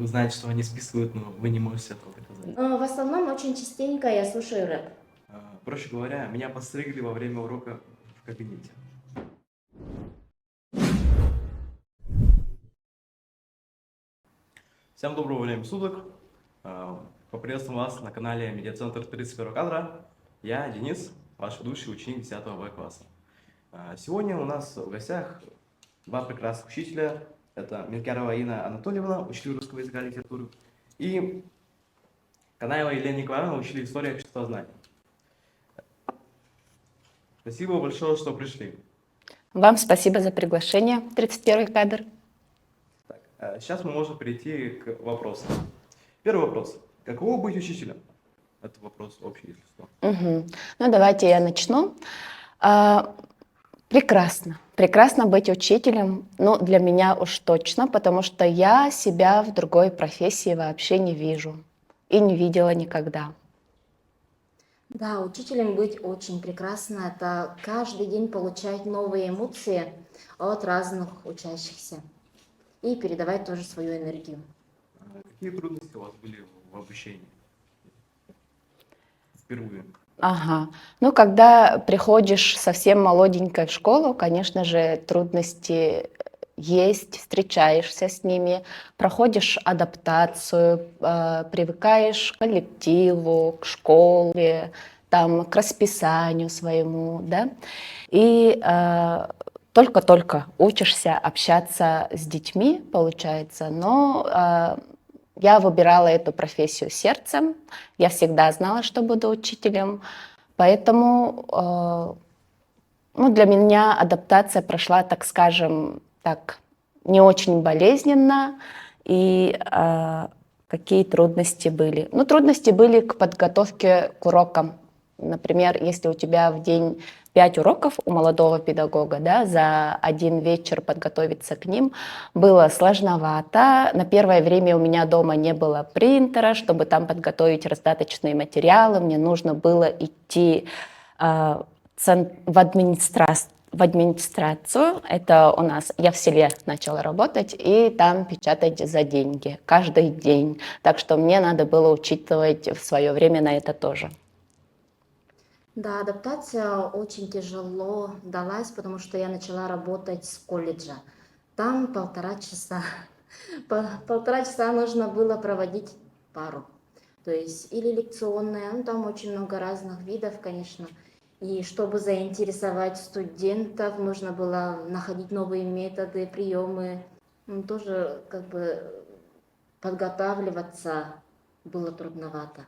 Вы знаете, что они списывают, но вы не можете этого доказать. В основном очень частенько я слушаю рэп. Проще говоря, меня подстригли во время урока в кабинете. Всем доброго времени суток. Поприветствую вас на канале Медиацентр 31 кадра. Я Денис, ваш ведущий ученик 10 Б класса. Сегодня у нас в гостях два прекрасных учителя. Это Мелькярова Инна Анатольевна, учитель русского языка и литературы, и Канаева Елена Николаевна, учитель истории и обществознания. Спасибо большое, что пришли. Вам спасибо за приглашение, 31 кадр. Так, сейчас мы можем перейти к вопросам. Первый вопрос. Каково быть учителем? Это вопрос общий, если что. Ну, давайте я начну. Прекрасно. Прекрасно быть учителем. Ну, для меня уж точно, потому что я себя в другой профессии вообще не вижу. И не видела никогда. Да, учителем быть очень прекрасно. Это каждый день получать новые эмоции от разных учащихся и передавать тоже свою энергию. Какие трудности у вас были в обучении? Впервые. Ага. Ну, когда приходишь совсем молоденькой в школу, конечно же, трудности есть, встречаешься с ними, проходишь адаптацию, привыкаешь к коллективу, к школе, там, к расписанию своему, да, и только-только учишься общаться с детьми, получается, но я выбирала эту профессию сердцем, я всегда знала, что буду учителем, поэтому ну, для меня адаптация прошла, так скажем, так, не очень болезненно. И какие трудности были? Ну, трудности были к подготовке к урокам. Например, если у тебя в день 5 уроков у молодого педагога, да, за один вечер подготовиться к ним было сложновато. На первое время у меня дома не было принтера, чтобы там подготовить раздаточные материалы. Мне нужно было идти в администрацию, это у нас, я в селе начала работать, и там печатать за деньги каждый день. Так что мне надо было учитывать в свое время на это тоже. Да, адаптация очень тяжело далась, потому что я начала работать с колледжа. Там 1,5 часа. Полтора часа нужно было проводить пару. То есть или лекционная, ну там очень много разных видов, конечно. И чтобы заинтересовать студентов, нужно было находить новые методы, приемы. Тоже как бы подготавливаться было трудновато.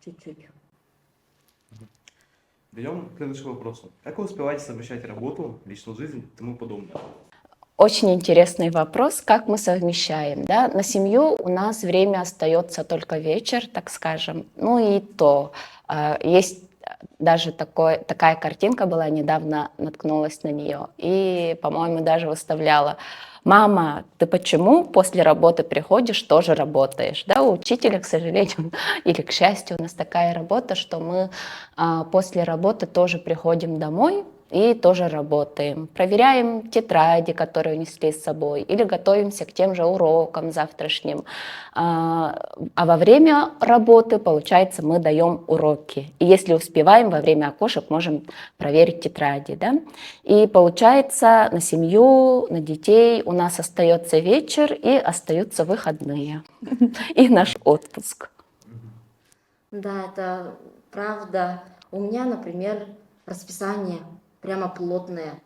Чуть-чуть. Перейдем к следующему вопросу. Как вы успеваете совмещать работу, личную жизнь и тому подобное? Очень интересный вопрос, как мы совмещаем. Да? На семью у нас время остается только вечер, так скажем. Ну и то. Есть даже такая картинка была, недавно наткнулась на нее. И, по-моему, даже выставляла. Мама, ты почему после работы приходишь, тоже работаешь? Да, у учителя, к сожалению, или к счастью, у нас такая работа, что мы после работы тоже приходим домой, и тоже работаем. Проверяем тетради, которые унесли с собой, или готовимся к тем же урокам завтрашним. А во время работы, получается, мы даем уроки. И если успеваем, во время окошек можем проверить тетради. Да? И получается, на семью, на детей у нас остается вечер и остаются выходные. И наш отпуск. Да, это правда. У меня, например, расписание прямо плотное.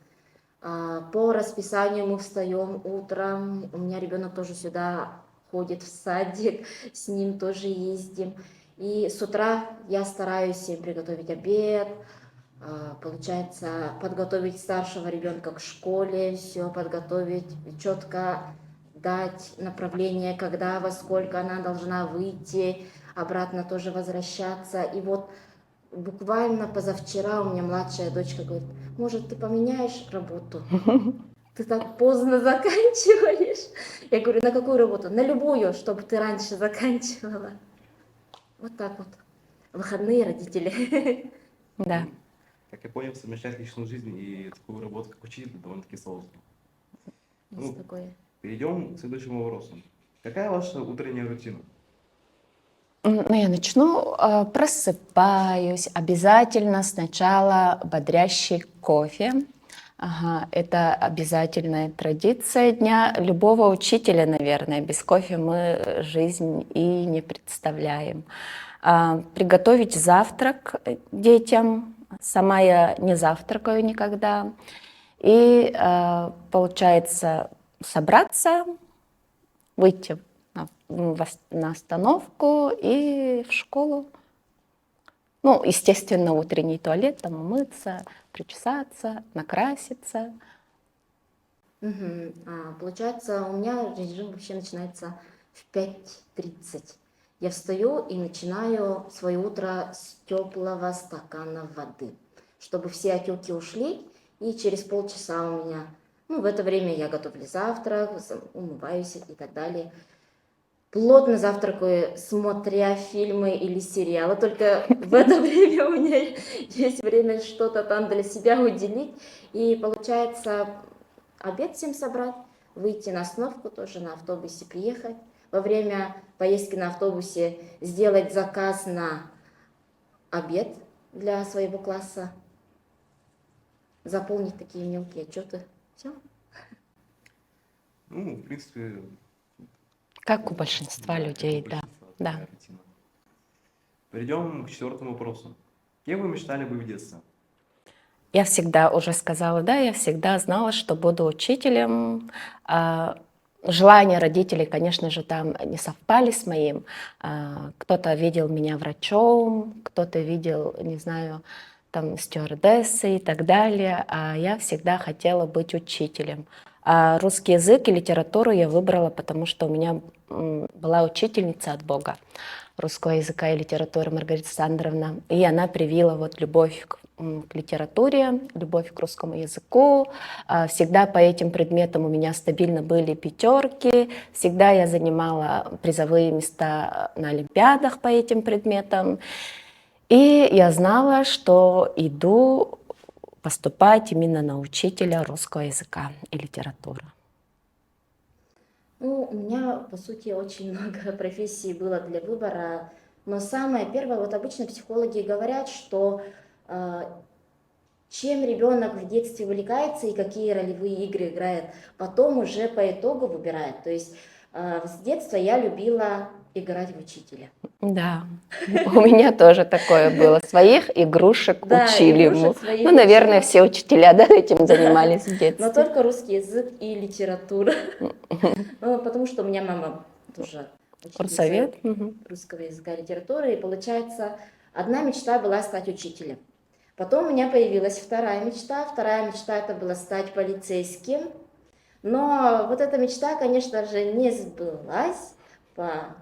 По расписанию мы встаем утром. У меня ребенок тоже сюда ходит в садик, с ним тоже ездим. И с утра я стараюсь им приготовить обед, получается, подготовить старшего ребенка к школе, все подготовить, четко дать направление, когда, во сколько она должна выйти, обратно тоже возвращаться. И вот буквально позавчера у меня младшая дочка говорит, может, ты поменяешь работу? Ты так поздно заканчиваешь. Я говорю, на какую работу? На любую, чтобы ты раньше заканчивала. Вот так вот. Выходные родители. Да. Как я понял, совмещать личную жизнь и такую работу, как учитель, довольно-таки сложно. Есть такое. Перейдем к следующему вопросу. Какая ваша утренняя рутина? Ну, я начну. Просыпаюсь. Обязательно сначала бодрящий кофе. Ага, это обязательная традиция дня любого учителя, наверное. Без кофе мы жизнь и не представляем. Приготовить завтрак детям. Сама я не завтракаю никогда. И получается собраться, выйти на остановку и в школу. Ну, естественно, утренний туалет, там умыться, причесаться, накраситься. Мгм. Получается, у меня режим вообще начинается в 5:30. Я встаю и начинаю свое утро с теплого стакана воды, чтобы все отеки ушли, и через полчаса у меня, ну, в это время я готовлю завтрак, умываюсь и так далее. Плотно завтракаю, смотря фильмы или сериалы. Только в это время у меня есть время что-то там для себя уделить. И получается обед всем собрать, выйти на остановку, тоже на автобусе приехать. Во время поездки на автобусе сделать заказ на обед для своего класса, заполнить такие мелкие отчеты. Все. Ну, в принципе, Как у большинства да, людей, как у да. большинства Да. такая рутина. Перейдем к четвертому вопросу. Кем вы мечтали быть в детстве? Я всегда уже сказала, да, я всегда знала, что буду учителем. Желания родителей, конечно же, там не совпали с моим. Кто-то видел меня врачом, кто-то видел, не знаю, там стюардессой и так далее, а я всегда хотела быть учителем. А русский язык и литературу я выбрала, потому что у меня была учительница от Бога русского языка и литературы Маргарита Александровна, и она привила вот любовь к литературе, любовь к русскому языку. Всегда по этим предметам у меня стабильно были пятерки, всегда я занимала призовые места на олимпиадах по этим предметам, и я знала, что иду поступать именно на учителя русского языка и литературы. Ну, у меня, по сути, очень много профессий было для выбора, но самое первое, вот обычно психологи говорят, что чем ребенок в детстве увлекается и какие ролевые игры играет, потом уже по итогу выбирает. То есть с детства я любила играть в учителя. Да, у меня тоже такое было. Своих игрушек Да, учили. игрушек своих Ну, наверное, учила. все учителя, да, этим Да, занимались в но детстве. только русский язык и литература. Ну, потому что у меня мама тоже учительница Горсовет. Мгм. русского языка и литературы, и получается, одна мечта была стать учителем. Потом у меня появилась вторая мечта. Вторая мечта это была стать полицейским. Но вот эта мечта, конечно же, не сбылась по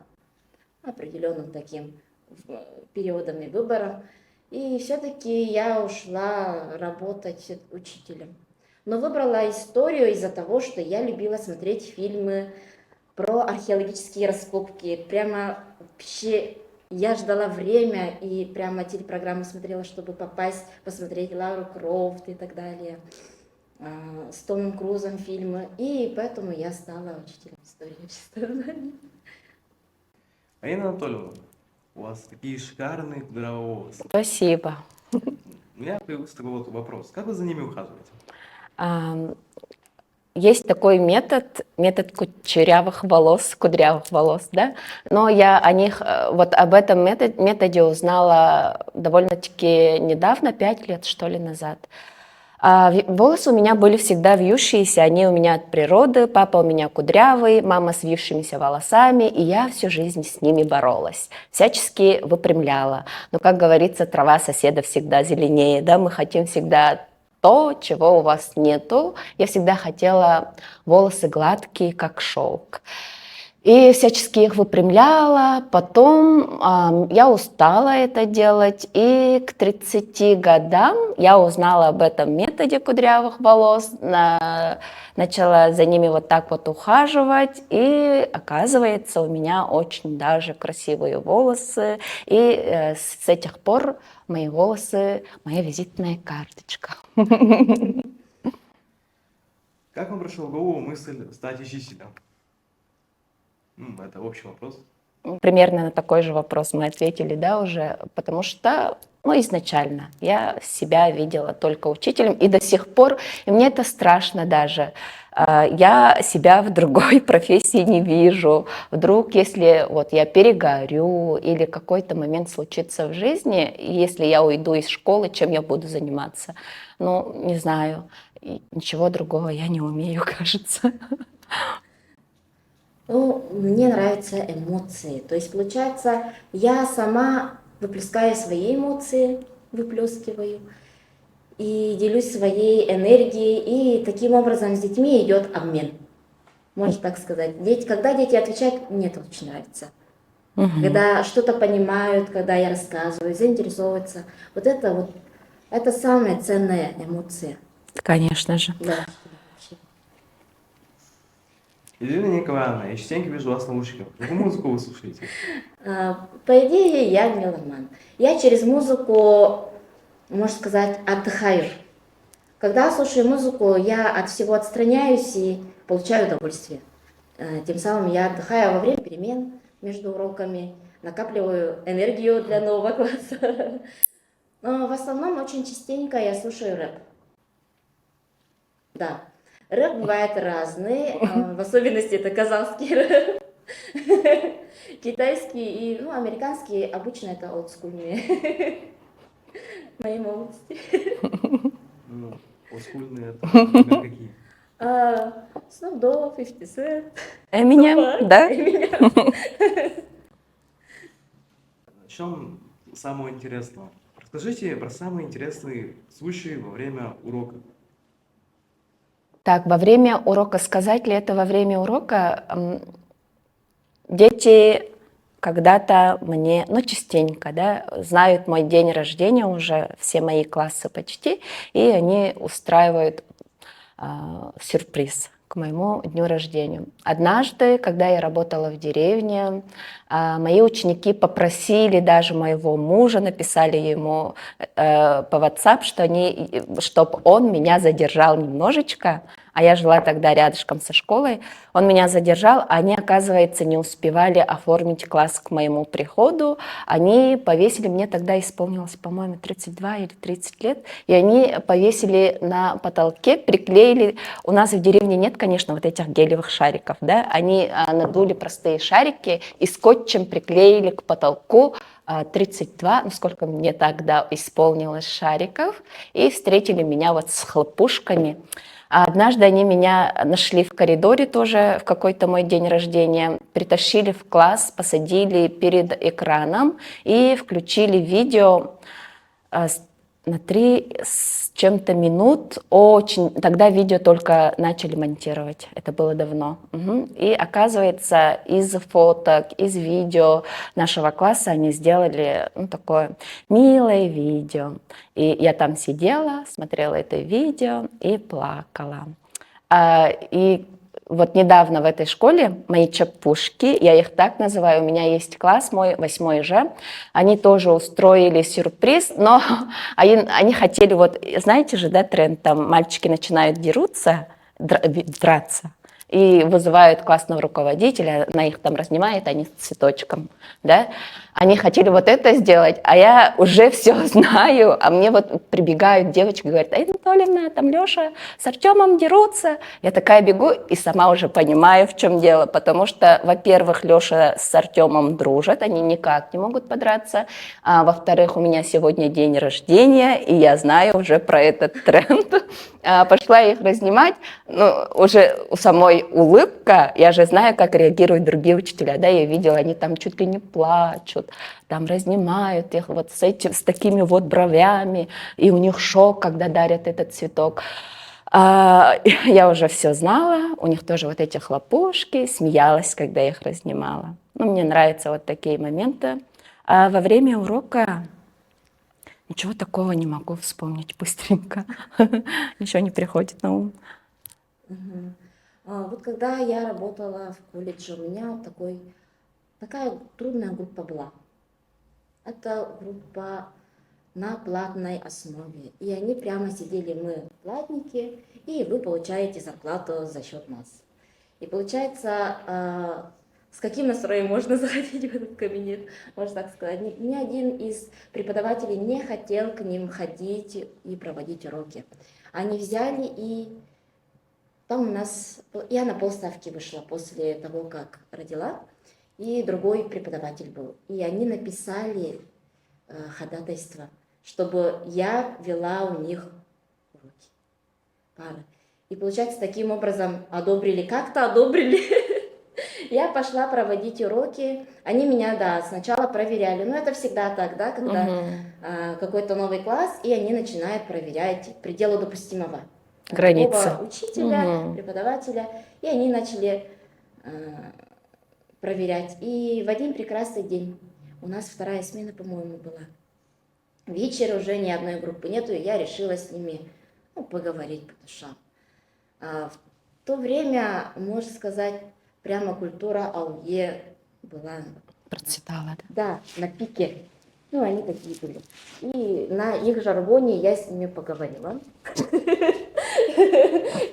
определенным таким периодам и выборам. И все-таки я ушла работать учителем. Но выбрала историю из-за того, что я любила смотреть фильмы про археологические раскопки. Прямо вообще я ждала время и прямо телепрограммы смотрела, чтобы попасть, посмотреть Лару Крофт и так далее. С Томом Крузом фильмы. И поэтому я стала учителем истории общества знаний. Аина Анатольевна, у вас такие шикарные кудрявые волосы. Спасибо. У меня появился такой вот вопрос. Как вы за ними ухаживаете? Ам, Есть такой метод кудрявых волос, да, но я о них, вот об этом методе узнала довольно-таки недавно, 5 лет, что ли, назад. Волосы у меня были всегда вьющиеся, они у меня от природы, папа у меня кудрявый, мама с вьющимися волосами, и я всю жизнь с ними боролась, всячески выпрямляла. Но, как говорится, трава соседа всегда зеленее, да, мы хотим всегда то, чего у вас нету. Я всегда хотела волосы гладкие, как шелк. И всячески их выпрямляла. Потом я устала это делать. И к 30 годам я узнала об этом методе кудрявых волос. Начала за ними вот так вот ухаживать. И оказывается, у меня очень даже красивые волосы. И с этих пор мои волосы – моя визитная карточка. Как вам пришла в голову мысль стать учителем? Это общий вопрос. Примерно на такой же вопрос мы ответили, да, уже, потому что, ну, изначально я себя видела только учителем, и до сих пор, и мне это страшно даже. Я себя в другой профессии не вижу. Вдруг, если вот я перегорю или какой-то момент случится в жизни, и если я уйду из школы, чем я буду заниматься? Ну, не знаю, и ничего другого я не умею, кажется. Ну, мне нравятся эмоции. То есть, получается, я сама выплескаю свои эмоции, выплескиваю, и делюсь своей энергией, и таким образом с детьми идет обмен. Можно так сказать. Когда дети отвечают, мне это очень нравится. Мгм. Когда что-то понимают, когда я рассказываю, заинтересовываются. Вот, это самые ценные эмоции. Конечно же. Да. Елена Николаевна, я частенько вижу вас в наушниках. Какую музыку вы слушаете? По идее, я меломан. Я через музыку, можно сказать, отдыхаю. Когда слушаю музыку, я от всего отстраняюсь и получаю удовольствие. Тем самым я отдыхаю во время перемен между уроками, накапливаю энергию для нового класса. Но в основном очень частенько я слушаю рэп. Да, рэп бывает разный, в особенности это казахский рэп. Китайский и, ну, американский обычно это олдскульные моей молодости. Олдскульные, это, например, какие? Snoop Dogg, 50 Cent, Эминем, Tupac, да? Eminem. Начнем с самого интересного. Расскажите про самые интересные случаи во время урока. Так, во время урока, сказать ли это во время урока? Дети когда-то мне, ну, частенько, да, знают мой день рождения уже, все мои классы почти, и они устраивают сюрприз к моему дню рождения. Однажды, когда я работала в деревне, мои ученики попросили даже моего мужа, написали ему по WhatsApp, чтобы он меня задержал немножечко, а я жила тогда рядышком со школой, он меня задержал, а они, оказывается, не успевали оформить класс к моему приходу, они повесили, мне тогда исполнилось, по-моему, 32 или 30 лет, и они повесили на потолке, приклеили, у нас в деревне нет, конечно, вот этих гелевых шариков, да, они надули простые шарики и скотчем приклеили к потолку 32, ну сколько мне тогда исполнилось шариков, и встретили меня вот с хлопушками. А однажды они меня нашли в коридоре тоже в какой-то мой день рождения, притащили в класс, посадили перед экраном и включили видео на 3 с чем-то минут. Очень тогда видео только начали монтировать, это было давно. И оказывается, из фоток, из видео нашего класса они сделали, ну, такое милое видео. И я там сидела, смотрела это видео и плакала. И вот недавно в этой школе мои чапушки, я их так называю, у меня есть класс мой, 8 Ж, они тоже устроили сюрприз, но они хотели, вот, знаете же, да, тренд, там мальчики начинают драться, и вызывают классного руководителя, она их там разнимает, они с цветочком, да, они хотели вот это сделать, а я уже все знаю, а мне вот прибегают девочки, говорят: Анатольевна, там Леша с Артемом дерутся. Я такая бегу и сама уже понимаю, в чем дело, потому что, во-первых, Леша с Артемом дружат, они никак не могут подраться, а во-вторых, у меня сегодня день рождения, и я знаю уже про этот тренд. Пошла их разнимать, ну, уже у самой улыбка, я же знаю, как реагируют другие учителя, да, я видела, они там чуть ли не плачут, там разнимают их вот с такими вот бровями, и у них шок, когда дарят этот цветок. Я уже все знала, у них тоже вот эти хлопушки, смеялась, когда я их разнимала. Ну, мне нравятся вот такие моменты. А во время урока ничего такого не могу вспомнить быстренько. Ничего не приходит на ум. Вот когда я работала в колледже, у меня такая трудная группа была. Это группа на платной основе. И они прямо сидели, мы платники, и вы получаете зарплату за счет нас. И получается, с каким настроем можно заходить в этот кабинет, можно так сказать. Ни один из преподавателей не хотел к ним ходить и проводить уроки. Они взяли и там у нас, я на полставки вышла после того, как родила, и другой преподаватель был. И они написали ходатайство, чтобы я вела у них уроки, пары. И получается, таким образом одобрили, как-то одобрили. Я пошла проводить уроки. Они меня, да, сначала проверяли. Но это всегда так, да, когда какой-то новый класс, и они начинают проверять пределы допустимого. Границы. Такого учителя, преподавателя. И они начали проверять. И в один прекрасный день, у нас вторая смена, по-моему, была. Вечер уже ни одной группы нету, и я решила с ними поговорить по душам. В то время, можно сказать, прямо культура АУЕ была... Процветала, да? Да, на пике. Ну, они такие были. И на их жаргоне я с ними поговорила.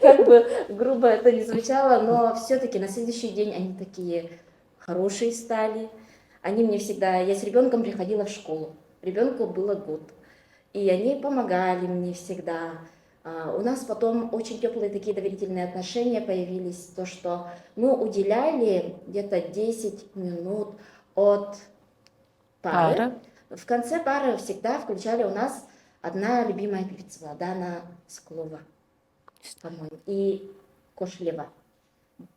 Как бы грубо это ни звучало, но все-таки на следующий день они такие хорошие стали. Они мне всегда... Я с ребенком приходила в школу. Ребенку было год. И они помогали мне всегда. У нас потом очень теплые такие доверительные отношения появились. То, что мы уделяли где-то 10 минут от пары. В конце пары всегда включали у нас одна любимая певица, Владана Склова, по-моему, и Кошлева.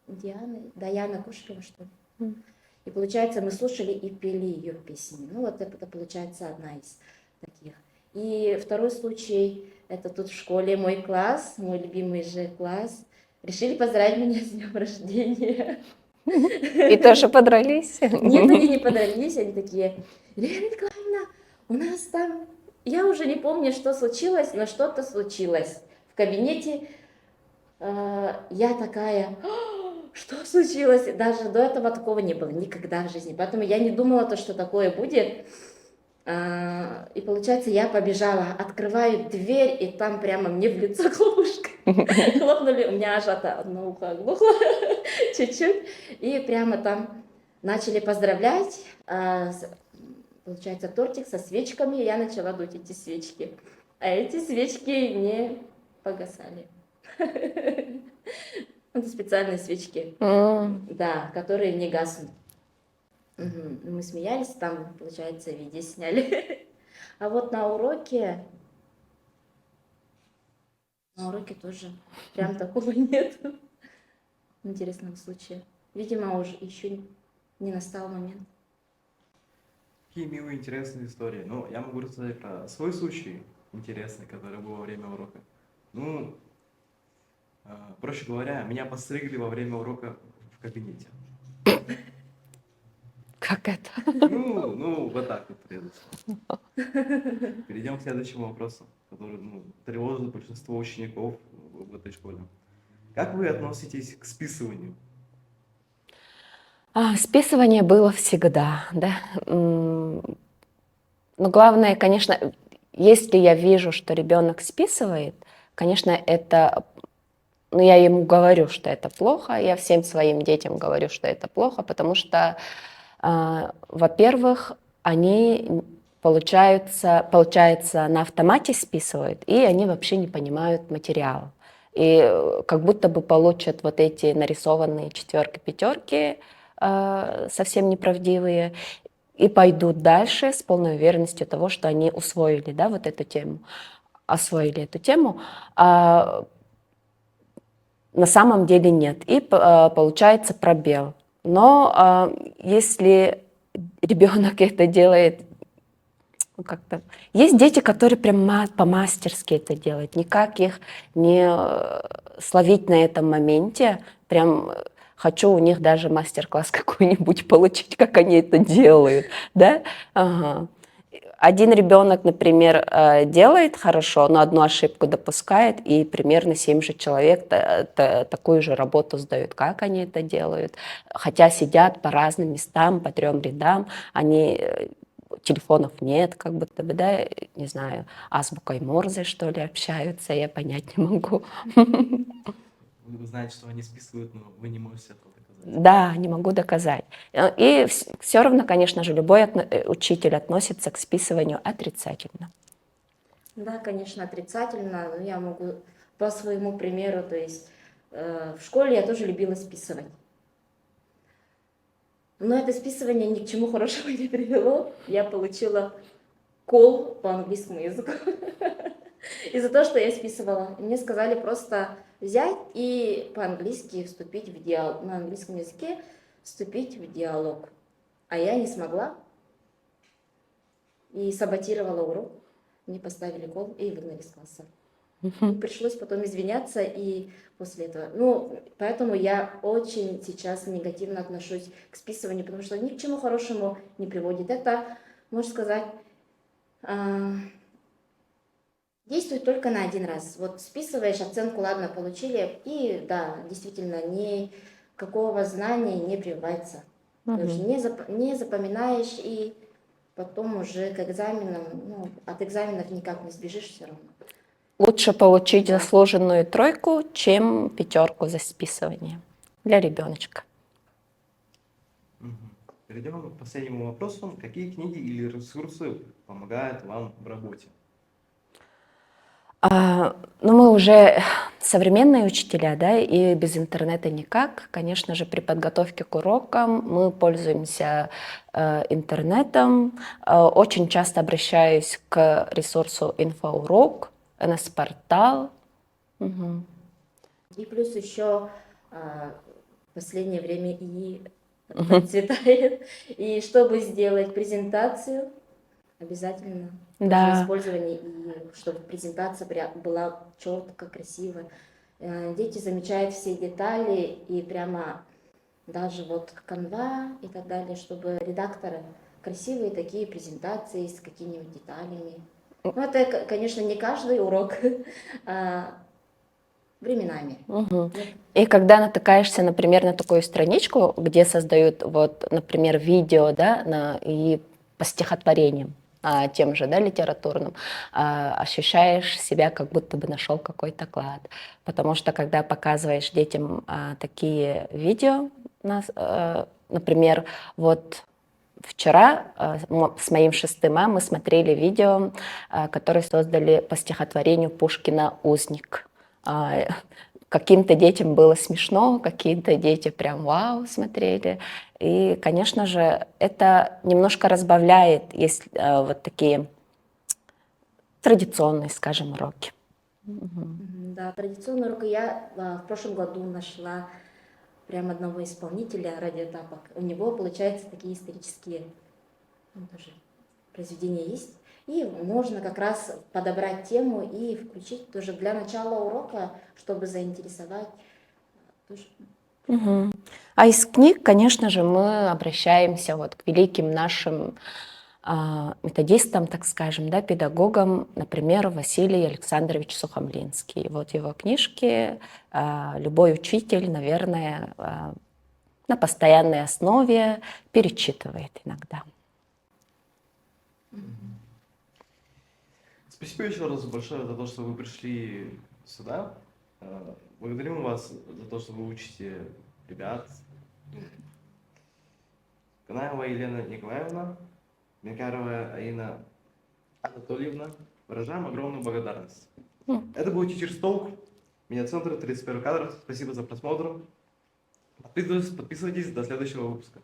Даяна Кошлева, что ли. И получается, мы слушали и пели ее песни. Ну вот это получается одна из таких. И второй случай, это тут в школе мой класс, мой любимый же класс, решили поздравить меня с днем рождения. И тоже подрались? Нет, они не подрались, они такие: Елена Николаевна, у нас там, я уже не помню, что случилось, но что-то случилось в кабинете. Я такая: что случилось? Даже до этого такого не было никогда в жизни, поэтому я не думала, то, что такое будет. И получается, я побежала, открываю дверь, и там прямо мне в лицо хлопушкой хлопнули, у меня аж одно ухо оглохло чуть-чуть, и прямо там начали поздравлять, получается, тортик со свечками, я начала дуть эти свечки, а эти свечки не погасали. Это специальные свечки, да, которые не гаснут. Мы смеялись, там, получается, видео сняли. А вот на уроке тоже прям такого нет интересного случая. Видимо, уже еще не настал момент. Какие милые, интересные истории. Ну, я могу рассказать про свой случай интересный, который был во время урока. Ну, проще говоря, меня постригли во время урока в кабинете. Как это? Ну, вот так вот произошло. Перейдем к следующему вопросу, который тревожит большинство учеников в этой школе. Как вы относитесь к списыванию? Списывание было всегда, да. Но главное, конечно, если я вижу, что ребенок списывает, конечно, это, я ему говорю, что это плохо, я всем своим детям говорю, что это плохо, потому что, во-первых, они, получается, на автомате списывают, и они вообще не понимают материал. И как будто бы получат вот эти нарисованные четверки, пятерки, совсем неправдивые, и пойдут дальше с полной уверенностью того, что они усвоили, да, вот эту тему, освоили эту тему. На самом деле нет, и получается пробел. Но если ребенок это делает, как-то... Есть дети, которые прям по-мастерски это делают, никак их не словить на этом моменте, прям... Хочу у них даже мастер-класс какой-нибудь получить, как они это делают, да? Ага. Один ребенок, например, делает хорошо, но одну ошибку допускает, и примерно 7 же человек такую же работу сдают, как они это делают. Хотя сидят по разным местам, по 3 рядам, телефонов нет, как будто бы, да, не знаю, азбукой Морзе, что ли, общаются, я понять не могу. Вы знаете, что они списывают, но вы не можете этого доказать. Да, не могу доказать. И все равно, конечно же, любой учитель относится к списыванию отрицательно. Да, конечно, отрицательно, но я могу по своему примеру, то есть в школе я тоже любила списывать. Но это списывание ни к чему хорошему не привело. Я получила кол по английскому языку из-за того, что я списывала. Мне сказали просто взять и по-английски вступить в диалог, на английском языке вступить в диалог. А я не смогла и саботировала урок. Мне поставили кол и выгнали из класса. И пришлось потом извиняться, и после этого... Ну, поэтому я очень сейчас негативно отношусь к списыванию, потому что ни к чему хорошему не приводит. Это, можно сказать, действует только на один раз. Вот списываешь, оценку, ладно, получили, и да, действительно, никакого знания не прививается. То есть не запоминаешь, и потом уже к экзаменам, ну, от экзаменов никак не сбежишь все равно. Лучше получить заслуженную тройку, чем 5 за списывание для ребеночка. Перейдем к последнему вопросу. Какие книги или ресурсы помогают вам в работе? Ну, мы уже современные учителя, да, и без интернета никак. Конечно же, при подготовке к урокам мы пользуемся интернетом. Очень часто обращаюсь к ресурсу «Инфоурок», НС-портал. Мгм. И плюс еще в последнее время ИИ процветает. И чтобы сделать презентацию, обязательно тоже Да. использование ИИ, чтобы презентация была четко, красиво. Дети замечают все детали и прямо даже вот Canva и так далее, чтобы редакторы красивые такие презентации с какими-нибудь деталями. Ну, это, конечно, не каждый урок, а временами. Мгм. И когда натыкаешься, например, на такую страничку, где создают, вот, например, видео, да, и по стихотворениям, тем же, да, литературным, ощущаешь себя, как будто бы нашел какой-то клад. Потому что, когда показываешь детям такие видео, например, вот вчера с моим 6А мы смотрели видео, которое создали по стихотворению Пушкина «Узник». Каким-то детям было смешно, какие-то дети прям вау смотрели. И, конечно же, это немножко разбавляет, если вот такие традиционные, скажем, уроки. Да, традиционный урок я в прошлом году нашла прям одного исполнителя радиотапок. У него, получается, такие исторические тоже произведения есть. И можно как раз подобрать тему и включить тоже для начала урока, чтобы заинтересовать. Тоже. Мгм. А из книг, конечно же, мы обращаемся вот к великим нашим методистам, так скажем, да, педагогам, например, Василий Александрович Сухомлинский. Вот его книжки любой учитель, наверное, на постоянной основе перечитывает иногда. Спасибо еще раз большое за то, что вы пришли сюда. Благодарим вас за то, что вы учите ребят. Канаева Елена Николаевна, Мякарова Аина Анатольевна. Выражаем огромную благодарность. Это был Teachers Talk, медиацентр 31 кадр. Спасибо за просмотр. Подписывайтесь до следующего выпуска.